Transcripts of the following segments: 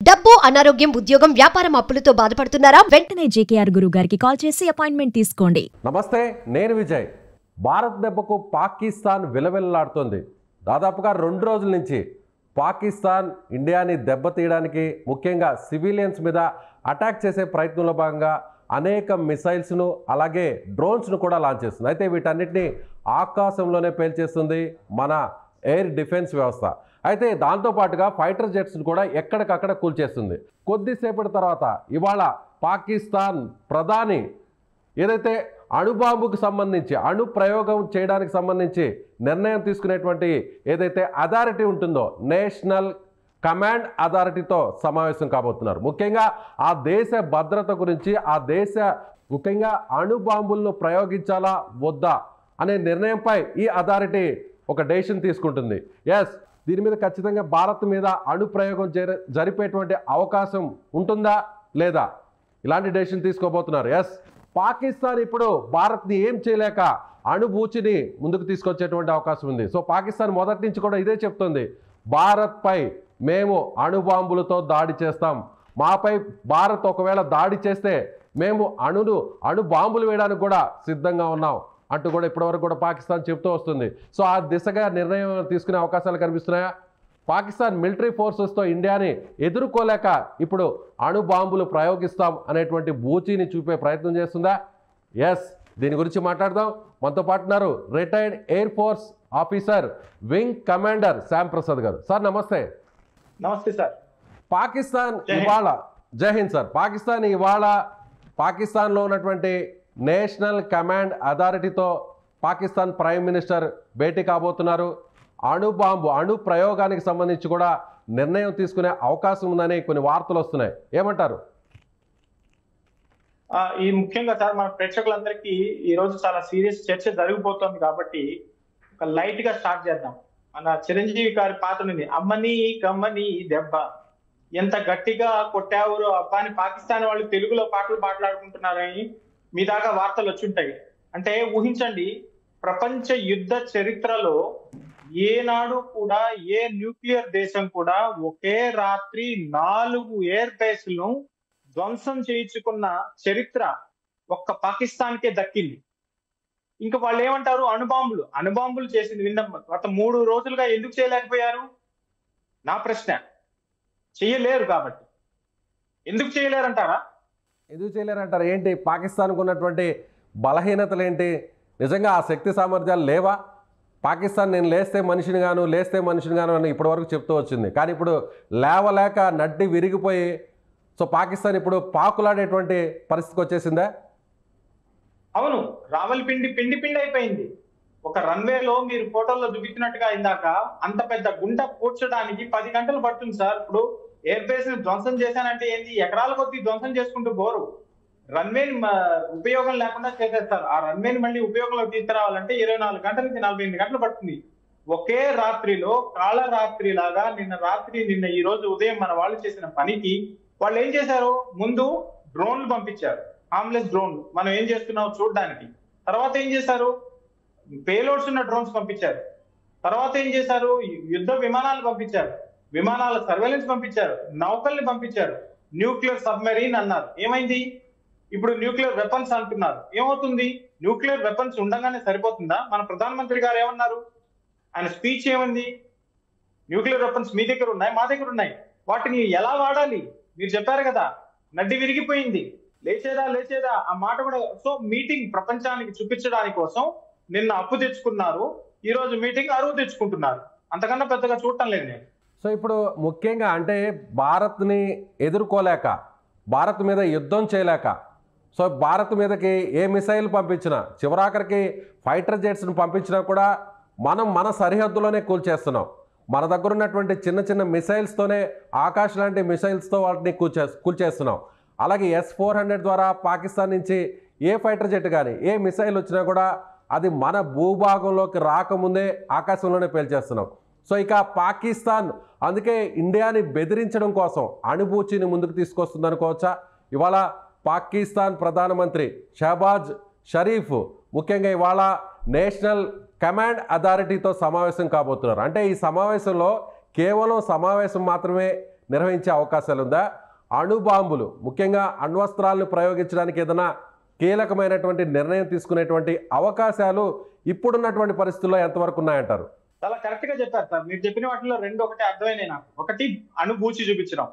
డబ్బు, అనారోగ్యం, ఉద్యోగం, వ్యాపారం అప్పులతో బాధపడుతున్నారా? వెంటనే జేకేఆర్ గురువు గారికి కాల్ చేసి అపాయింట్మెంట్ తీసుకోండి. నమస్తే, నేను విజయ్. భారత్ దెబ్బకు పాకిస్తాన్ విలవిల్లాడుతోంది. దాదాపుగా 2 రోజుల నుంచి పాకిస్తాన్ ఇండియాని దెబ్బతీయడానికి, ముఖ్యంగా సివిలియన్స్ మీద అటాక్ చేసే ప్రయత్నంలో భాగంగా అనేక మిసైల్స్ను అలాగే డ్రోన్స్ను కూడా లాంచ్ చేస్తుంది. అయితే వీటన్నిటిని ఆకాశంలోనే పేల్చేస్తుంది మన ఎయిర్ డిఫెన్స్ వ్యవస్థ. అయితే దాంతోపాటుగా ఫైటర్ జెట్స్ను కూడా ఎక్కడికక్కడ కూల్చేస్తుంది. కొద్దిసేపటి తర్వాత ఇవాళ పాకిస్తాన్ ప్రధాని ఏదైతే అణుబాంబుకు సంబంధించి, అణు ప్రయోగం చేయడానికి సంబంధించి నిర్ణయం తీసుకునేటువంటి ఏదైతే అథారిటీ ఉంటుందో, నేషనల్ కమాండ్ అథారిటీతో సమావేశం కాబోతున్నారు. ముఖ్యంగా ఆ దేశ భద్రత గురించి, ఆ దేశ ముఖ్యంగా అణుబాంబులను ప్రయోగించాలా వద్దా అనే నిర్ణయంపై ఈ అథారిటీ ఒక డెసిషన్ తీసుకుంటుంది. దీని మీద ఖచ్చితంగా భారత్ మీద అణు ప్రయోగం జరిపేటువంటి అవకాశం ఉంటుందా లేదా, ఇలాంటి డెసిషన్ తీసుకోబోతున్నారు. పాకిస్తాన్ ఇప్పుడు భారత్ని ఏం చేయలేక అణుబూచిని ముందుకు తీసుకొచ్చేటువంటి అవకాశం ఉంది. సో పాకిస్తాన్ మొదటి నుంచి కూడా ఇదే చెప్తుంది, భారత్పై మేము అణుబాంబులతో దాడి చేస్తాం, మాపై భారత్ ఒకవేళ దాడి చేస్తే మేము అణు బాంబులు వేయడానికి కూడా సిద్ధంగా ఉన్నాం అంటూ కూడా ఇప్పటివరకు కూడా పాకిస్తాన్ చెప్తూ వస్తుంది. సో ఆ దిశగా నిర్ణయం తీసుకునే అవకాశాలు కనిపిస్తున్నాయా? పాకిస్తాన్ మిలిటరీ ఫోర్సెస్తో ఇండియాని ఎదుర్కోలేక ఇప్పుడు అణు బాంబులు ప్రయోగిస్తాం అనేటువంటి బూచీని చూపే ప్రయత్నం చేస్తుందా? దీని గురించి మాట్లాడదాం. మనతో పాటున్నారు retired air force officer, wing commander Shyam Prasad గారు. సార్ నమస్తే. నమస్తే సార్. పాకిస్తాన్ ఇవాళ, జై హింద్ సార్. పాకిస్తాన్ ఇవాళ పాకిస్తాన్లో ఉన్నటువంటి నేషనల్ కమాండ్ అథారిటీతో పాకిస్తాన్ ప్రైమ్ మినిస్టర్ భేటీ కాబోతున్నారు. అణు ప్రయోగానికి సంబంధించి కూడా నిర్ణయం తీసుకునే అవకాశం ఉందని కొన్ని వార్తలు వస్తున్నాయి. ఏమంటారు? ఈ ముఖ్యంగా సార్ మన ప్రేక్షకులందరికీ ఈ రోజు చాలా సీరియస్ చర్చ జరిగిపోతుంది కాబట్టి ఒక లైట్ గా స్టార్ట్ చేద్దాం. మన చిరంజీవి గారి పాత్ర ఉంది, అమ్మని కమ్మని దెబ్బ, ఎంత గట్టిగా కొట్టావురో అబ్బా అని పాకిస్తాన్ వాళ్ళు తెలుగులో పాటలు మాట్లాడుకుంటున్నారని మీ దాకా వార్తలు వచ్చుంటాయి. అంటే ఊహించండి, ప్రపంచ యుద్ధ చరిత్రలో ఏనాడు కూడా ఏ న్యూక్లియర్ దేశం కూడా ఒకే రాత్రి 4 ఎయిర్ బేస్లను ధ్వంసం చేయించుకున్న చరిత్ర ఒక్క పాకిస్తాన్కే దక్కింది. ఇంకా వాళ్ళు ఏమంటారు, అణుబాంబులు చేసింది విన్నాం. గత 3 రోజులుగా ఎందుకు చేయలేకపోయారు? నా ప్రశ్న. చేయలేరు కాబట్టి. ఎందుకు చేయలేరంటారా? ఎందుకు చేయలేరంటారు? ఏంటి పాకిస్తాన్కు ఉన్నటువంటి బలహీనతలు ఏంటి? నిజంగా ఆ శక్తి సామర్థ్యాలు లేవా? పాకిస్తాన్ నేను లేస్తే మనిషిని గాను అని ఇప్పటివరకు చెప్తూ వచ్చింది. కానీ ఇప్పుడు లేవలేక నడ్డి విరిగిపోయి సో పాకిస్తాన్ ఇప్పుడు పాకులాడేటువంటి పరిస్థితికి వచ్చేసిందా? అవును, రావల్పిండి పిండి అయిపోయింది. ఒక రన్వేలో మీరు ఫోటోల్లో చూపించినట్టుగా ఇందాక అంత పెద్ద గుంట పూడ్చడానికి 10 గంటలు పడుతుంది సార్. ఇప్పుడు ఎయిర్ బేస్ ని ధ్వంసం చేశానంటే ఏంది, ఎకరాల కొద్దీ ధ్వంసం చేసుకుంటూ పోరు. రన్వేని ఉపయోగం లేకుండా చేసేస్తారు. ఆ రన్వేని మళ్ళీ ఉపయోగంలో తీసుకురావాలంటే 24 గంటల నుంచి 48 గంటలు పడుతుంది. ఒకే రాత్రిలో కాళరాత్రి లాగా నిన్న ఈ రోజు ఉదయం మన వాళ్ళు చేసిన పనికి వాళ్ళు ఏం చేశారు, ముందు డ్రోన్లు పంపించారు, హార్మ్లెస్ డ్రోన్లు, మనం ఏం చేస్తున్నాం చూడడానికి. తర్వాత ఏం చేశారు, పేలోడ్స్ ఉన్న డ్రోన్స్ పంపించారు. తర్వాత ఏం చేశారు, యుద్ధ విమానాలు పంపించారు, విమానాల సర్వేలెన్స్ పంపించారు, నౌకల్ని పంపించారు, న్యూక్లియర్ సబ్మెరీన్ అన్నారు. ఏమైంది? ఇప్పుడు న్యూక్లియర్ వెపన్స్ అంటున్నారు. ఏమవుతుంది? న్యూక్లియర్ వెపన్స్ ఉండగానే సరిపోతుందా? మన ప్రధానమంత్రి గారు ఏమన్నారు, ఆయన స్పీచ్ ఏమంది, న్యూక్లియర్ వెపన్స్ మీ దగ్గర ఉన్నాయి, మా దగ్గర ఉన్నాయి, వాటిని ఎలా వాడాలి మీరు చెప్పారు కదా. నడ్డి విరిగిపోయింది. లేచేదా ఆ మాట కూడా. సో మీటింగ్ ప్రపంచానికి చూపించడానికి కోసం నిన్న అప్పు తెచ్చుకున్నారు, ఈ రోజు మీటింగ్ అరువు తెచ్చుకుంటున్నారు. అంతకన్నా పెద్దగా చూడటం లేదు నేను. సో ఇప్పుడు ముఖ్యంగా అంటే భారత్ని ఎదుర్కోలేక, భారత్ మీద యుద్ధం చేయలేక, సో భారత్ మీదకి ఏ మిసైల్ పంపించినా, చివరాఖరికి ఫైటర్ జెట్స్ని పంపించినా కూడా మనం మన సరిహద్దులోనే కూల్చేస్తున్నాం. మన దగ్గర ఉన్నటువంటి చిన్న మిసైల్స్తోనే, ఆకాశ్ లాంటి మిసైల్స్తో వాటిని కూల్చేస్తున్నాం. అలాగే S-400 ద్వారా పాకిస్తాన్ నుంచి ఏ ఫైటర్ జెట్ కానీ ఏ మిసైల్ వచ్చినా కూడా అది మన భూభాగంలోకి రాకముందే ఆకాశంలోనే పేల్చేస్తున్నాం. సో ఇక పాకిస్తాన్ అందుకే ఇండియాని బెదిరించడం కోసం అణుబూచిని ముందుకు తీసుకొస్తుంది అనుకోవచ్చా? ఇవాళ పాకిస్తాన్ ప్రధానమంత్రి షహబాజ్ షరీఫ్ ముఖ్యంగా ఇవాళ నేషనల్ కమాండ్ అథారిటీతో సమావేశం కాబోతున్నారు. అంటే ఈ సమావేశంలో కేవలం సమావేశం మాత్రమే నిర్వహించే అవకాశాలు ఉందా? అణుబాంబులు ముఖ్యంగా అణ్వస్త్రాలను ప్రయోగించడానికి ఏదైనా కీలకమైనటువంటి నిర్ణయం తీసుకునేటువంటి అవకాశాలు ఇప్పుడున్నటువంటి పరిస్థితుల్లో ఎంతవరకు ఉన్నాయంటారు? చాలా కరెక్ట్ గా చెప్పారు సార్. మీరు చెప్పిన వాటిలో రెండు ఒకటి అర్థమైనాయి నాకు. ఒకటి అణుబూచి చూపించడం,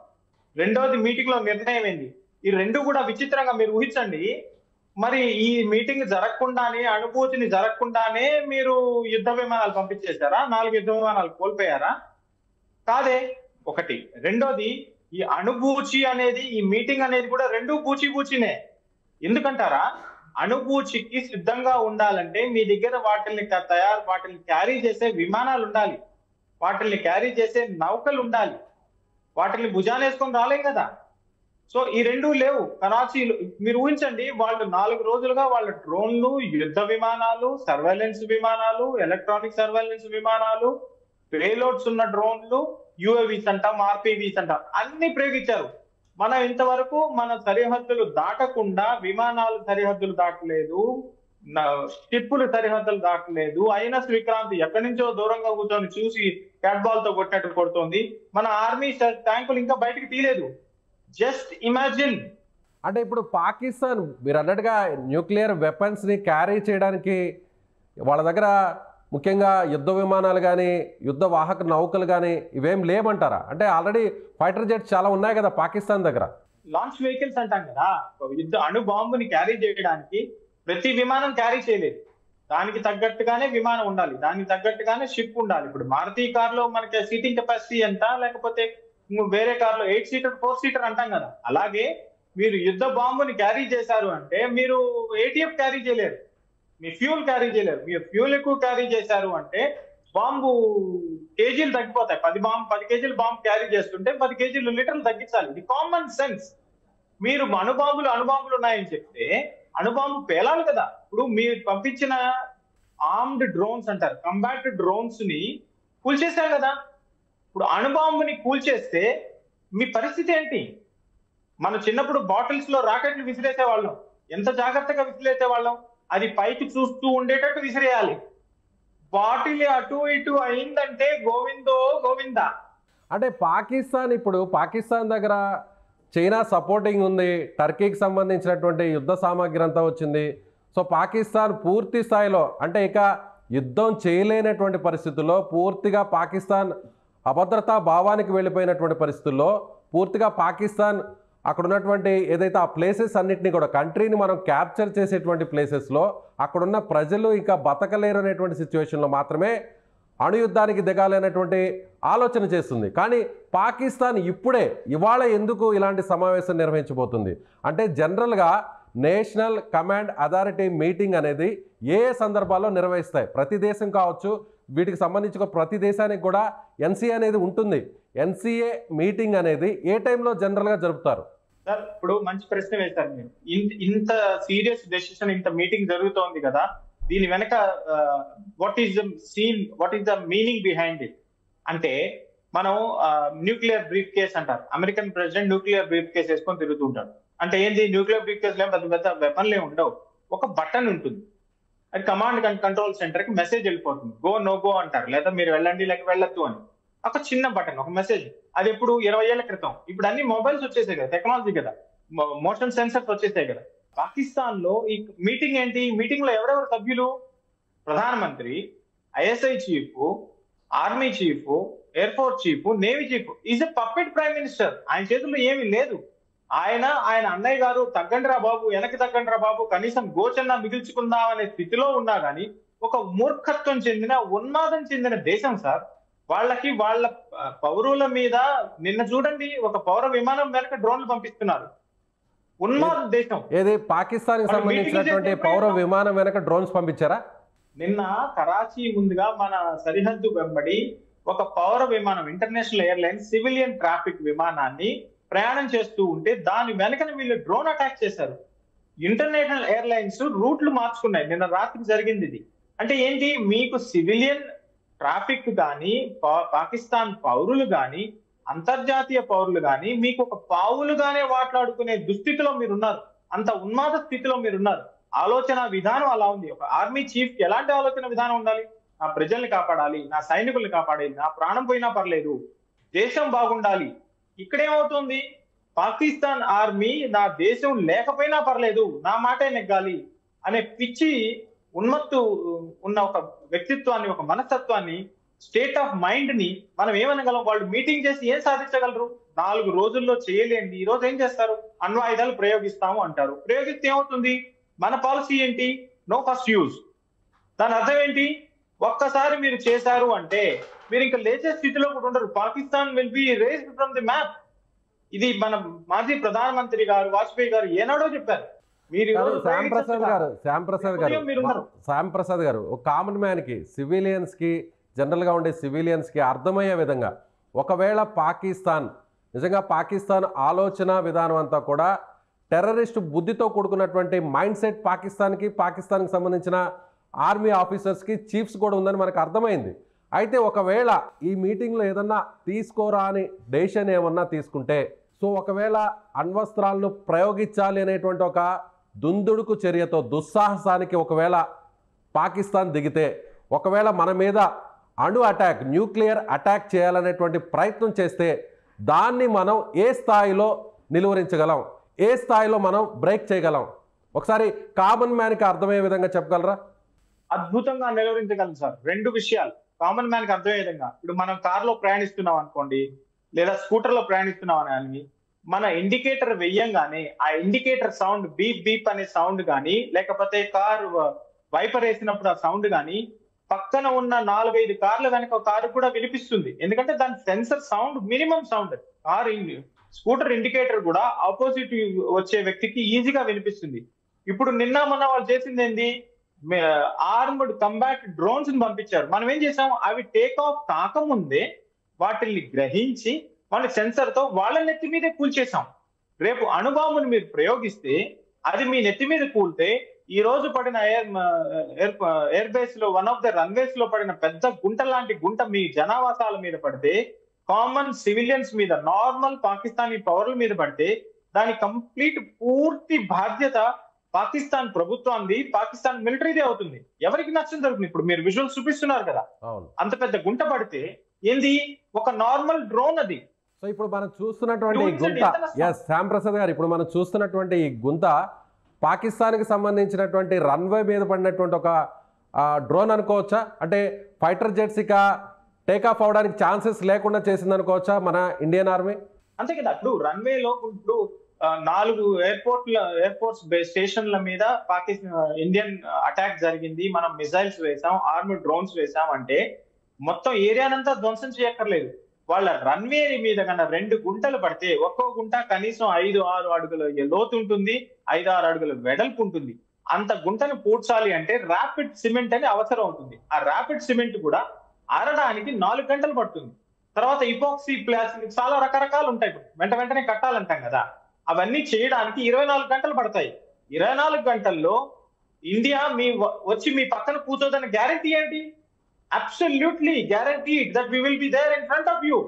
రెండోది మీటింగ్ లో నిర్ణయం ఏంది. ఈ రెండు కూడా విచిత్రంగా మీరు ఊహించండి. మరి ఈ మీటింగ్ జరగకుండానే, అణుభూతిని జరగకుండానే మీరు యుద్ధ విమానాలు పంపించేశారా? 4 యుద్ధ విమానాలు కోల్పోయారా? కాదే. ఒకటి. రెండోది, ఈ అణుభూచి అనేది, ఈ మీటింగ్ అనేది కూడా రెండు బూచినే. ఎందుకంటారా? అణుభూచికి సిద్ధంగా ఉండాలంటే మీ దగ్గర వాటిని క్యారీ చేసే విమానాలు ఉండాలి, వాటిని క్యారీ చేసే నౌకలు ఉండాలి, వాటిని భుజానేసుకొని రాలేం కదా. సో ఈ రెండు లేవు కరాచీలో. మీరు ఊహించండి, వాళ్ళు 4 రోజులుగా వాళ్ళ డ్రోన్లు, యుద్ధ విమానాలు, సర్వేలెన్స్ విమానాలు, ఎలక్ట్రానిక్ సర్వేలెన్స్ విమానాలు, పేలోడ్స్ ఉన్న డ్రోన్లు, యుఏవీస్ అంటాం, ఆర్పీవీస్ అంటాం, అన్ని ప్రయోగించారు. మనం ఇంతవరకు మన సరిహద్దులు దాటకుండా విమానాలు సరిహద్దులు దాటలేదు, షిప్పులు సరిహద్దులు దాటలేదు. ఐఎన్ఎస్ విక్రాంతి ఎక్కడి నుంచో దూరంగా కూర్చొని చూసి క్యాట్ బాల్ తో కొట్టినట్టు కొడుతోంది. మన ఆర్మీ ట్యాంకులు ఇంకా బయటకు తీయలేదు. Just imagine. అంటే ఇప్పుడు పాకిస్తాన్ మీరు అన్నట్టుగా న్యూక్లియర్ వెపన్స్ని క్యారీ చేయడానికి వాళ్ళ దగ్గర ముఖ్యంగా యుద్ధ విమానాలు కానీ, యుద్ధ వాహక నౌకలు కానీ ఇవేం లేమంటారా? అంటే ఆల్రెడీ ఫైటర్ జెట్స్ చాలా ఉన్నాయి కదా పాకిస్తాన్ దగ్గర. లాంచ్ వెహికల్స్ అంటాం కదా, యుద్ధ అణు బాంబుని క్యారీ చేయడానికి ప్రతి విమానం క్యారీ చేయలేదు. దానికి తగ్గట్టుగానే విమానం ఉండాలి, దానికి తగ్గట్టుగానే షిప్ ఉండాలి. ఇప్పుడు మారుతి కార్లో మనకి సీటింగ్ కెపాసిటీ ఎంత, లేకపోతే వేరే కార్లో 8 సీటర్ 4 సీటర్ అంటాం కదా. అలాగే మీరు యుద్ధ బాంబుని క్యారీ చేశారు అంటే మీరు ఏటీఎఫ్ క్యారీ చేయలేరు, మీ ఫ్యూల్ క్యారీ చేయలేరు. మీరు ఫ్యూల్ ఎక్కువ క్యారీ చేశారు అంటే బాంబు కేజీలు తగ్గిపోతాయి. 10 కేజీలు బాంబు క్యారీ చేస్తుంటే 10 కేజీలు లీటర్లు తగ్గించాలి. ఇది కామన్ సెన్స్. మీరు అణుబాంబులు ఉన్నాయని చెప్తే అణుబాంబు పేలాలి కదా. ఇప్పుడు మీరు పంపించిన ఆర్మ్డ్ డ్రోన్స్ అంటారు, కంబాట్ డ్రోన్స్ ని కూల్చేశారు కదా. ఇప్పుడు అణుబాంబుని కూల్చేస్తే మీ పరిస్థితి ఏంటి? మన చిన్నప్పుడు బాటిల్స్ లో రాకెట్లు విసిరేసే వాళ్ళం, ఎంత జాగ్రత్తగా విసిరేసే వాళ్ళం. అది పైకి చూస్తూ ఉండేటట్టు విసిరేయాలి. బాటిల్ అటు ఇటు అయిందంటే గోవిందో గోవిందా. అంటే పాకిస్తాన్ దగ్గర చైనా సపోర్టింగ్ ఉంది, టర్కీకి సంబంధించినటువంటి యుద్ధ సామాగ్రి అంతా వచ్చింది. సో పాకిస్తాన్ పూర్తి స్థాయిలో అంటే ఇక యుద్ధం చేయలేనటువంటి పరిస్థితుల్లో, పూర్తిగా పాకిస్తాన్ అభద్రతా భావానికి వెళ్ళిపోయినటువంటి పరిస్థితుల్లో పూర్తిగా పాకిస్తాన్ అక్కడ ఉన్నటువంటి ఏదైతే ఆ ప్లేసెస్ అన్నింటినీ కూడా కంట్రీని మనం క్యాప్చర్ చేసేటువంటి ప్లేసెస్లో అక్కడున్న ప్రజలు ఇంకా బతకలేరు అనేటువంటి సిచ్యువేషన్లో మాత్రమే అణుయుద్ధానికి దిగాలనేటువంటి ఆలోచన చేస్తుంది. కానీ పాకిస్తాన్ ఇవాళ ఎందుకు ఇలాంటి సమావేశం నిర్వహించబోతుంది అంటే జనరల్గా నేషనల్ కమాండ్ అథారిటీ మీటింగ్ అనేది ఏ సందర్భాల్లో నిర్వహిస్తాయి. ప్రతి దేశం కావచ్చు, వీటికి సంబంధించిన ప్రతి దేశానికి కూడా ఎన్సీఏ అనేది ఉంటుంది. ఎన్సీఏ మీటింగ్ అనేది ఏ టైంలో జనరల్గా జరుపుతారు? సార్ ఇప్పుడు మంచి ప్రశ్న వేశారు మీరు. ఇంత సీరియస్ డెసిషన్, ఇంత మీటింగ్ జరుగుతోంది కదా, దీని వెనక what is the meaning behind it అంటే మనం న్యూక్లియర్ బ్రీఫ్ కేస్ అంటారు. American president nuclear brief case వేసుకొని తిరుగుతూ ఉంటాడు. అంటే ఏంటి? న్యూక్లియర్ బ్రీఫ్ కేస్ పెద్ద వెపన్లే ఉండవు, ఒక బటన్ ఉంటుంది. అది కమాండ్ అండ్ కంట్రోల్ సెంటర్ కి మెసేజ్ వెళ్ళిపోతుంది. గో నో గో అంటారు, లేదా మీరు వెళ్ళండి లేక వెళ్ళొద్దు అని. ఒక చిన్న బటన్, ఒక మెసేజ్. అది ఎప్పుడు 20 ఏళ్ల క్రితం. ఇప్పుడు అన్ని మొబైల్స్ వచ్చేసాయి కదా, టెక్నాలజీ కదా, మోషన్ సెన్సర్స్ వచ్చేసాయి కదా. పాకిస్తాన్ లో ఈ మీటింగ్ ఏంటి? మీటింగ్ లో ఎవరెవరు సభ్యులు? ప్రధానమంత్రి, ISI chief, army chief, air force chief, navy chief. Is a puppet prime minister. ఆయన చేతుల్లో ఏమీ లేదు. ఆయన అన్నయ్య గారు తగ్గండిరా బాబు, వెనక్కి తగ్గండిరా బాబు, కనీసం గోచన్నా మిగిల్చుకుందాం అనే స్థితిలో ఉన్నా గానీ ఒక మూర్ఖత్వం చెందిన, ఉన్మాదం చెందిన దేశం సార్. వాళ్ళ పౌరుల మీద నిన్న చూడండి, ఒక పౌర విమానం వెనక డ్రోన్లు పంపిస్తున్నారు. ఉన్మాద దేశం ఏది? పాకిస్తాన్ కి సంబంధించినటువంటి పౌర విమానం వెనక డ్రోన్స్ పంపించారా? నిన్న కరాచీ ముందుగా మన సరిహద్దు వెంబడి ఒక పౌర విమానం, ఇంటర్నేషనల్ ఎయిర్లైన్స్ సివిలియన్ ట్రాఫిక్ విమానాన్ని ప్రయాణం చేస్తూ ఉంటే దాని వెనకన వీళ్ళు డ్రోన్ అటాక్ చేశారు. ఇంటర్నేషనల్ ఎయిర్లైన్స్ రూట్లు మార్చుకున్నాయి. నిన్న రాత్రి జరిగింది ఇది. అంటే ఏంటి? మీకు సివిలియన్ ట్రాఫిక్ కానీ, పాకిస్తాన్ పౌరులు కానీ, అంతర్జాతీయ పౌరులు కానీ మీకు ఒక పావులుగానే మాట్లాడుకునే దుస్థితిలో మీరున్నారు. అంత ఉన్మాద స్థితిలో మీరున్నారు. ఆలోచన విధానం అలా ఉంది. ఒక ఆర్మీ చీఫ్ కి ఎలాంటి ఆలోచన విధానం ఉండాలి? నా ప్రజల్ని కాపాడాలి, నా సైనికుల్ని కాపాడాలి, నా ప్రాణం పోయినా పర్లేదు, దేశం బాగుండాలి. ఇక్కడేమవుతుంది, పాకిస్తాన్ ఆర్మీ నా దేశం లేకపోయినా పర్లేదు, నా మాటే నెగ్గాలి అనే పిచ్చి ఉన్మత్తు ఉన్న ఒక వ్యక్తిత్వాన్ని, ఒక మనస్తత్వాన్ని, స్టేట్ ఆఫ్ మైండ్ ని మనం ఏమనగలం? వాళ్ళు మీటింగ్ చేసి ఏం సాధించగలరు? 4 రోజుల్లో చేయలేండి ఈ రోజు ఏం చేస్తారు? అణ్వాయుధాలు ప్రయోగిస్తాము అంటారు. ప్రయోగిస్తే ఏమవుతుంది? మన పాలసీ ఏంటి? No first use. దాని అర్థం ఏంటి? ఒక్కసారి మీరు చేశారు అంటే మీరు ఇంకా లేచే స్థితిలో కూడా ఉండరు. Pakistan will be raised from the map. ఇది మన మాజీ ప్రధానమంత్రి గారు వాజ్పేయి గారు ఏనాడో చెప్పారు. మీరు శ్యామ్ ప్రసాద్ గారు ఒక కామన్ మ్యాన్ కి, సివిలియన్స్ కి, జనరల్ గా ఉండే సివిలియన్స్ కి అర్థమయ్యే విధంగా, ఒకవేళ పాకిస్తాన్ నిజంగా పాకిస్తాన్ ఆలోచన విధానం అంతా కూడా టెర్రరిస్ట్ బుద్ధితో కూడుకున్నటువంటి మైండ్ సెట్ పాకిస్తాన్కి సంబంధించిన ఆర్మీ ఆఫీసర్స్కి, చీఫ్స్ కూడా ఉందని మనకు అర్థమైంది. అయితే ఒకవేళ ఈ మీటింగ్లో ఏదన్నా తీసుకోరా అని డెసిషన్ ఏమన్నా తీసుకుంటే, సో ఒకవేళ అణ్వస్త్రాలను ప్రయోగించాలి అనేటువంటి ఒక దుందుడుకు చర్యతో, దుస్సాహసానికి ఒకవేళ పాకిస్తాన్ దిగితే, ఒకవేళ మన మీద న్యూక్లియర్ అటాక్ చేయాలనేటువంటి ప్రయత్నం చేస్తే దాన్ని మనం ఏ స్థాయిలో నిలువరించగలం, ఏ స్థాయిలో మనం బ్రేక్ చేయగలం? ఒకసారి కామన్ మ్యాన్కి అర్థమయ్యే విధంగా చెప్పగలరా? అద్భుతంగా నిలువరించగలం సార్. 2 విషయాలు కామన్ మ్యాన్ కి అర్థమయ్యే విధంగా. ఇప్పుడు మనం కార్లో ప్రయాణిస్తున్నాం అనుకోండి, లేదా స్కూటర్ లో ప్రయాణిస్తున్నాం అని, మన ఇండికేటర్ వెయ్యంగానే ఆ ఇండికేటర్ సౌండ్, బీప్ బీప్ అనే సౌండ్ కానీ, లేకపోతే కార్ వైపర్ వేసినప్పుడు ఆ సౌండ్ కానీ పక్కన ఉన్న 4-5 కార్లు కనుక కారు కూడా వినిపిస్తుంది. ఎందుకంటే దాని sensor sound minimum sound. Scooter indicator కూడా ఆపోజిట్ వచ్చే వ్యక్తికి ఈజీగా వినిపిస్తుంది. ఇప్పుడు నిన్న మొన్న వాళ్ళు చేసింది ఏంది? ఆర్మ్డ్ కంబాట్ డ్రోన్స్ ని పంపించారు. మనం ఏం చేసాం? అవి టేక్ ఆఫ్ కాకముందే వాటిని గ్రహించి మన సెన్సర్ తో వాళ్ళ నెత్తి మీదే కూల్చేసాం. రేపు అణుబాంబును మీరు ప్రయోగిస్తే అది మీ నెత్తి మీద కూలితే, ఈ రోజు పడిన ఎయిర్ బేస్ లో వన్ ఆఫ్ ద రన్వేస్ లో పడిన పెద్ద గుంట లాంటి గుంట మీ జనావాసాల మీద పడితే, కామన్ సివిలియన్స్ మీద, నార్మల్ పాకిస్తానీ పౌరుల మీద పడితే దాని కంప్లీట్ పూర్తి బాధ్యత పాకిస్తాన్ ప్రభుత్వాన్ని, పాకిస్తాన్ మిలిటరీదే అవుతుంది. ఎవరికి నష్టం జరుగుతుంది? ఇప్పుడు మీరు విజువల్స్ చూపిస్తున్నారు కదా, అంత పెద్ద గుంట పడితే ఏంది? ఒక నార్మల్ డ్రోన్ అది. సో ఇప్పుడు మనం చూస్తున్నటువంటి ఈ గుంత, శ్యామ్ ప్రసాద్ గారు, ఇప్పుడు మనం చూస్తున్నటువంటి ఈ గుంత పాకిస్తాన్కి సంబంధించినటువంటి రన్వే మీద పడినటువంటి ఒక డ్రోన్ అనుకోవచ్చా? అంటే ఫైటర్ జెట్స్ ఇక టేకాఫ్ అవడానికి ఛాన్సెస్ లేకుండా చేసింది అనుకోవచ్చా మన ఇండియన్ ఆర్మీ? అంతే కదా. ఇప్పుడు రన్వేలో ఇప్పుడు 4 ఎయిర్ ఫోర్స్ స్టేషన్ల మీద ఇండియన్ అటాక్ జరిగింది. మనం మిసైల్స్ వేసాం, ఆర్మీ డ్రోన్స్ వేసాం అంటే మొత్తం ఏరియానంతా ధ్వంసం చేయక్కర్లేదు. వాళ్ళ రన్వే మీద కన్నా 2 గుంటలు పడితే, ఒక్కో గుంట కనీసం 5-6 అడుగుల లోతు ఉంటుంది, 5-6 అడుగుల వెడల్పు ఉంటుంది. అంత గుంటను పూడ్చాలి అంటే ర్యాపిడ్ సిమెంట్ అని అవసరం అవుతుంది. ఆ ర్యాపిడ్ సిమెంట్ కూడా ఆరడానికి 4 గంటలు పడుతుంది. తర్వాత ఇపాక్సీ ప్లాస్టిక్ చాలా రకరకాలు ఉంటాయి. వెంటనే కట్టాలంటాం కదా, అవన్నీ చేయడానికి 24 గంటలు పడతాయి. 24 గంటల్లో ఇండియా వచ్చి మీ పక్కన కూర్చోదన్న గ్యారెంటీ ఏంటి? Absolutely guaranteed that we will be there in front of you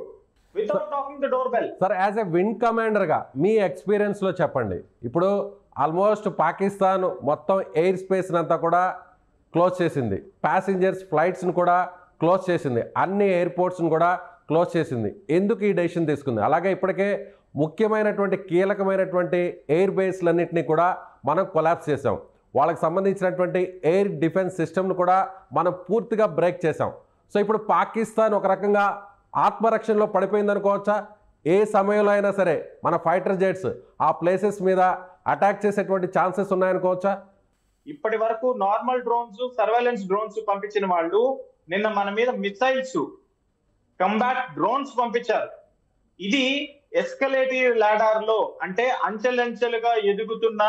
without talking the doorbell. Sir, as a wing commander గా మీ ఎక్స్పీరియన్స్ లో చెప్పండి. ఇప్పుడు ఆల్మోస్ట్ పాకిస్తాన్ మొత్తం ఎయిర్ స్పేస్ అంతా కూడా క్లోజ్ చేసింది, ప్యాసింజర్స్ ఫ్లైట్స్ ను కూడా క్లోజ్ చేసింది, అన్ని ఎయిర్పోర్ట్స్ ను కూడా క్లోజ్ చేసింది. ఎందుకు ఈ డెసిషన్ తీసుకుంది? అలాగే ఇప్పటికే ముఖ్యమైనటువంటి కీలకమైనటువంటి ఎయిర్ బేస్లన్నింటినీ కూడా మనం కొలాప్స్ చేసాం. వాళ్ళకి సంబంధించినటువంటి ఎయిర్ డిఫెన్స్ సిస్టమ్ను కూడా మనం పూర్తిగా బ్రేక్ చేసాం. సో ఇప్పుడు పాకిస్తాన్ ఒక రకంగా ఆత్మరక్షణలో పడిపోయింది అనుకోవచ్చా? ఏ సమయంలో అయినా సరే మన ఫైటర్ జెట్స్ ఆ ప్లేసెస్ మీద అటాక్ చేసేటువంటి ఛాన్సెస్ ఉన్నాయనుకోవచ్చా? ఇప్పటి వరకు నార్మల్ డ్రోన్స్, సర్వేలెన్స్ డ్రోన్స్ పంపించిన వాళ్ళు నిన్న మన మీద మిసైల్స్, కంబాట్ డ్రోన్స్ పంపించారు. ఇది ఎస్కలేటివ్ లాడర్ లో, అంటే అంచెలంచెలుగా ఎదుగుతున్న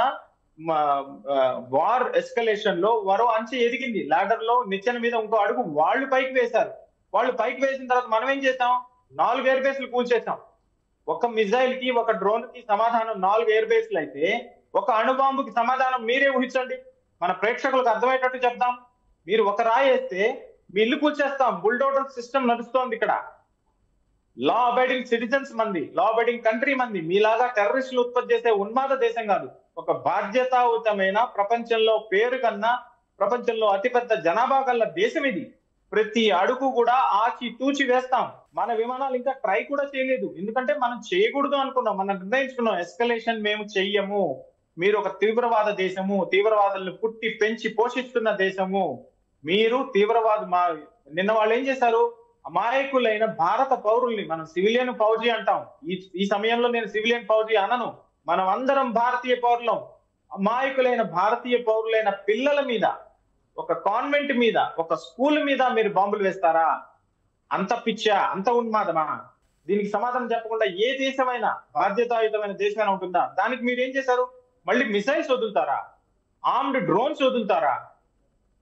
వార్ ఎస్కలేషన్ లో మరో అంచె ఎదిగింది. లాడర్ లో నిచ్చెన మీద ఇంకో అడుగు వాళ్ళు పైకి వేశారు. వాళ్ళు పైకి వేసిన తర్వాత మనం ఏం చేసాం? 4 ఎయిర్ బేస్లు కూల్చేసాం. ఒక మిసైల్ కి, ఒక డ్రోన్ కి సమాధానం 4 ఎయిర్ బేస్లు అయితే, ఒక అణుబాంబుకి సమాధానం మీరే ఊహించండి. మన ప్రేక్షకులకు అర్థమయ్యేటట్టు చెప్దాం. మీరు ఒక రాయి వేస్తే మీ ఇల్లు కూల్చేస్తాం. బుల్డోజర్ సిస్టమ్ నడుస్తోంది ఇక్కడ. లా అబైడింగ్ సిటిజన్స్ మంది, లా అబైడింగ్ కంట్రీ మంది. మీలాగా టెర్రరిస్టులు ఉత్పత్తి చేసే ఉన్మాద దేశం కాదు. ఒక బాధ్యతాయుతమైన, ప్రపంచంలో పేరు కన్నా, ప్రపంచంలో అతిపెద్ద జనాభా గల దేశం ఇది. ప్రతి అడుగు కూడా ఆచి తూచి వేస్తాం. మన విమానాలు ఇంకా ట్రై కూడా చేయలేదు, ఎందుకంటే మనం చేయకూడదు అనుకున్నాం, మనం నిర్ణయించుకున్నాం ఎస్కలేషన్ మేము చెయ్యము. మీరు ఒక తీవ్రవాద దేశము, తీవ్రవాదులను పుట్టి పెంచి పోషిస్తున్న దేశము, మీరు నిన్న వాళ్ళు ఏం చేశారు, అమాయకులైన భారత పౌరుల్ని, మనం సివిలియన్ ఫౌజీ అంటాం, ఈ సమయంలో నేను సివిలియన్ ఫౌజీ అనను, మనం అందరం భారతీయ పౌరులం, అమాయకులైన భారతీయ పౌరులైన పిల్లల మీద, ఒక కాన్వెంట్ మీద, ఒక స్కూల్ మీద మీరు బాంబులు వేస్తారా? అంత పిచ్చా, అంత ఉన్మాదమా? దీనికి సమాధానం చెప్పకుండా ఏ దేశమైనా, బాధ్యతాయుతమైన దేశమైనా ఉంటుందా? దానికి మీరు ఏం చేశారు? మళ్ళీ మిసైల్స్ వదులుతారా? ఆర్మ్డ్ డ్రోన్స్ వదులుతారా?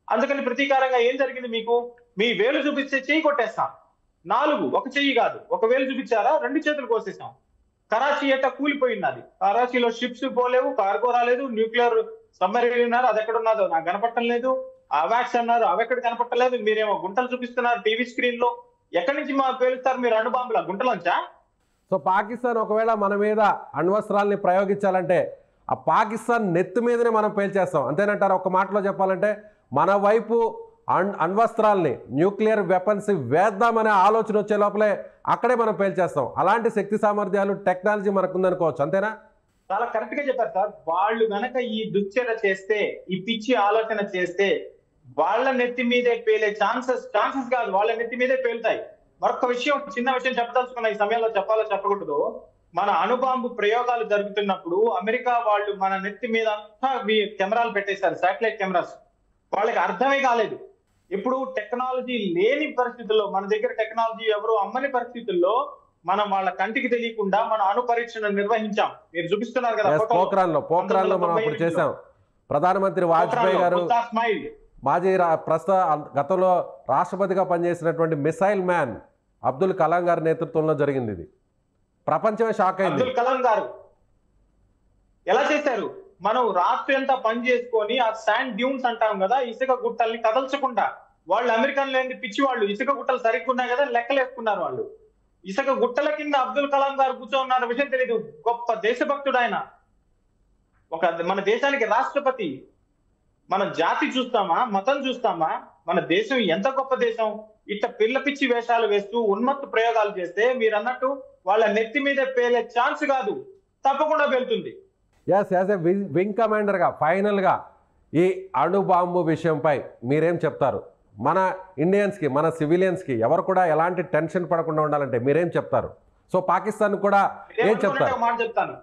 అందుకని ప్రతీకారంగా ఏం జరిగింది మీకు? మీ వేలు చూపిస్తే చెయ్యి కొట్టేస్తాం. 4, ఒక చెయ్యి కాదు, ఒక వేలు చూపించారా, 2 చేతులు కోసేసాం. కరాచీ ఎట్ట కూలిపోయినది, కరాచీలో షిప్స్ పోలేవు, కార్గో రాలేదు, న్యూక్లియర్ సబ్మరీన్ ఉన్నారు, అది ఎక్కడ ఉన్నదో నాకు కనపడటం లేదు, అవాక్స్ అన్నారు, అవి ఎక్కడ కనపడలేదు, మీరేమో గుంటలు చూపిస్తున్నారు టీవీ స్క్రీన్ లో. ఎక్కడి నుంచి మా పేలుస్తారు మీరు అణుబాంబుల గుంటలోంచా? సో పాకిస్తాన్ ఒకవేళ మన మీద అణ్వస్త్రాల్ని ప్రయోగించాలంటే ఆ పాకిస్తాన్ నెత్తి మీదనే మనం పేల్చేస్తాం, అంతేనంటారు? ఒక మాటలో చెప్పాలంటే మన వైపు అణ్వస్త్రాల్ని, న్యూక్లియర్ వెపన్స్ వేద్దామనే ఆలోచన వచ్చే లోపలే అక్కడే మనం పేల్చేస్తాం. అలాంటి శక్తి సామర్థ్యాలు, టెక్నాలజీ మనకు ఉందనుకోవచ్చు, అంతేనా? చాలా కరెక్ట్ గా చెప్పారు సార్. వాళ్ళు గనక ఈ దుశ్చర్య చేస్తే, ఈ పిచ్చి ఆలోచన చేస్తే, వాళ్ళ నెత్తి మీదే పేలే ఛాన్సెస్ కాదు, వాళ్ళ నెత్తి మీదే పేలుతాయి. మరొక విషయం, చిన్న విషయం చెప్పదలుచుకున్న ఈ సమయంలో, చెప్పాలో చెప్పకూడదు. మన అణుబాంబు ప్రయోగాలు జరుగుతున్నప్పుడు అమెరికా వాళ్ళు మన నెత్తి మీద అంతా కెమెరాలు పెట్టేశారు, శాటిలైట్ కెమెరాస్. వాళ్ళకి అర్థమే కాలేదు. ఇప్పుడు టెక్నాలజీ లేని పరిస్థితుల్లో, మన దగ్గర టెక్నాలజీ ఎవరు అమ్మని పరిస్థితుల్లో మనం వాళ్ళ కంటికి తెలియకుండా మన అణు పరీక్షను నిర్వహించాం. మీరు చూపిస్తున్నారు కదా, పోఖ్రాన్లో మనం అప్పుడు చేశాం. ప్రధానమంత్రి వాజ్పేయి గారు, మాజీ గతంలో రాష్ట్రపతిగా పనిచేసినటువంటి మిసైల్ మ్యాన్ అబ్దుల్ కలాం గారి నేతృత్వంలో జరిగింది. ఇది ప్రపంచమే షాక్ అయింది. అబ్దుల్ కలాం గారు ఎలా చేశారు? మనం రాత్రి అంతా పని చేసుకొని ఆ శాండ్ డ్యూన్స్ అంటాం కదా, ఇసుక గుట్టల్ని కదల్చకుండా, వాళ్ళు అమెరికన్ లేని పిచ్చి వాళ్ళు, ఇసుక గుట్టలు సరిగ్గా ఉన్నాయి కదా లెక్కలేసుకున్నారు వాళ్ళు. ఇసుక గుట్టల కింద అబ్దుల్ కలాం గారు కూర్చోన్నారు, విషయం తెలీదు. గొప్ప దేశభక్తుడు ఆయన, మన దేశానికి రాష్ట్రపతి. మన జాతి చూస్తామా, మతం చూస్తామా? మన దేశం ఎంత గొప్ప దేశం. ఇట్లా పిల్ల పిచ్చి వేషాలు వేస్తూ ఉన్మత్తు ప్రయోగాలు చేస్తే మీరు అన్నట్టు వాళ్ళ నెత్తి మీద పేలే ఛాన్స్ కాదు, తప్పకుండా పేలుతుంది. యాజ్ ఏ వింగ్ కమాండర్గా ఫైనల్గా ఈ అణుబాంబు విషయంపై మీరేం చెప్తారు? మన ఇండియన్స్కి, మన సివిలియన్స్కి ఎవరు కూడా ఎలాంటి టెన్షన్ పడకుండా ఉండాలంటే మీరేం చెప్తారు? సో పాకిస్తాన్ కూడా ఏం చెప్తారు? మాట చెప్తాను,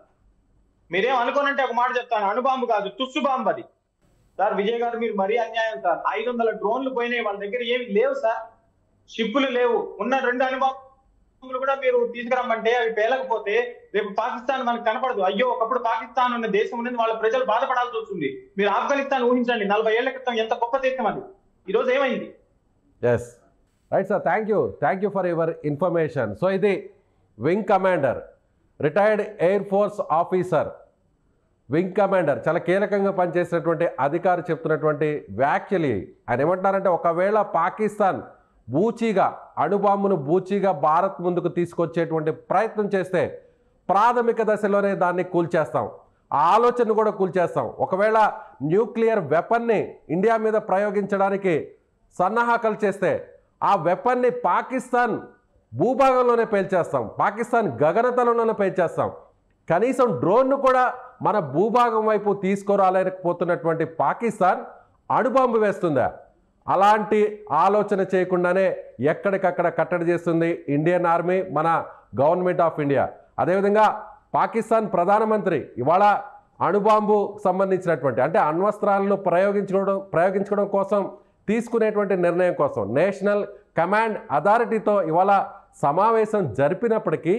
మీరేం అనుకోనంటే ఒక మాట చెప్తాను. అణుబాంబు కాదు, తుస్సు బాంబు అది. సార్ విజయ్ గారు, మీరు మరీ అన్యాయం సార్. 500 డ్రోన్లు పోయినాయి, వాళ్ళ దగ్గర ఏమి లేవు సార్, షిప్పులు లేవు. ఉన్న 2 అణుబాంబులు కూడా మీరు తీసుకురమ్మంటే అవి పేలకపోతే రేపు పాకిస్తాన్ మనకు కనపడదు. అయ్యో, ఒకప్పుడు పాకిస్తాన్ ఉన్న దేశం ఉన్నది, వాళ్ళ ప్రజలు బాధపడాల్సి వస్తుంది. మీరు ఆఫ్ఘనిస్తాన్ ఊహించండి, 40 ఏళ్ల క్రితం ఎంత గొప్ప దేశం అది, ఈరోజు ఏమైంది? Yes right sir, thank you for your information. So ఇది wing commander, retired air force officer, wing commander, చాలా కీలకంగా పనిచేసినటువంటి అధికారి చెప్తున్నటువంటి వ్యాఖ్యలు. ఆయన ఏమంటున్నారంటే, ఒకవేళ పాకిస్తాన్ అణుబాంబును బూచీగా భారత్ ముందుకు తీసుకొచ్చేటువంటి ప్రయత్నం చేస్తే ప్రాథమిక దశలోనే దాన్ని కూల్చేస్తాం, ఆ ఆలోచన కూడా కూల్చేస్తాం. ఒకవేళ న్యూక్లియర్ వెపన్ని ఇండియా మీద ప్రయోగించడానికి సన్నాహకాలు చేస్తే ఆ వెపన్ని పాకిస్తాన్ భూభాగంలోనే పేల్చేస్తాం, పాకిస్తాన్ గగనతలంలోనే పేల్చేస్తాం. కనీసం డ్రోన్ను కూడా మన భూభాగం వైపు తీసుకురాలేకపోతున్నటువంటి పాకిస్తాన్ అణుబాంబు వేస్తుందా? అలాంటి ఆలోచన చేయకుండానే ఎక్కడికక్కడ కట్టడి చేస్తుంది ఇండియన్ ఆర్మీ, మన గవర్నమెంట్ ఆఫ్ ఇండియా. అదేవిధంగా పాకిస్తాన్ ప్రధానమంత్రి ఇవాళ అణుబాంబు సంబంధించినటువంటి, అంటే అణ్వస్త్రాలను ప్రయోగించుకోవడం కోసం తీసుకునేటువంటి నిర్ణయం కోసం నేషనల్ కమాండ్ అథారిటీతో ఇవాళ సమావేశం జరిపినప్పటికీ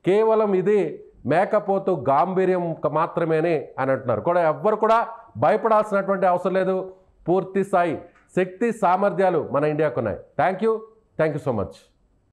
కేవలం ఇది మేకపోతు గాంభీర్యం మాత్రమే అని అంటున్నారు. కూడా ఎవ్వరు కూడా భయపడాల్సినటువంటి అవసరం లేదు. పూర్తి స్థాయి శక్తి సామర్థ్యాలు మన ఇండియాకు ఉన్నాయి. Thank you so much.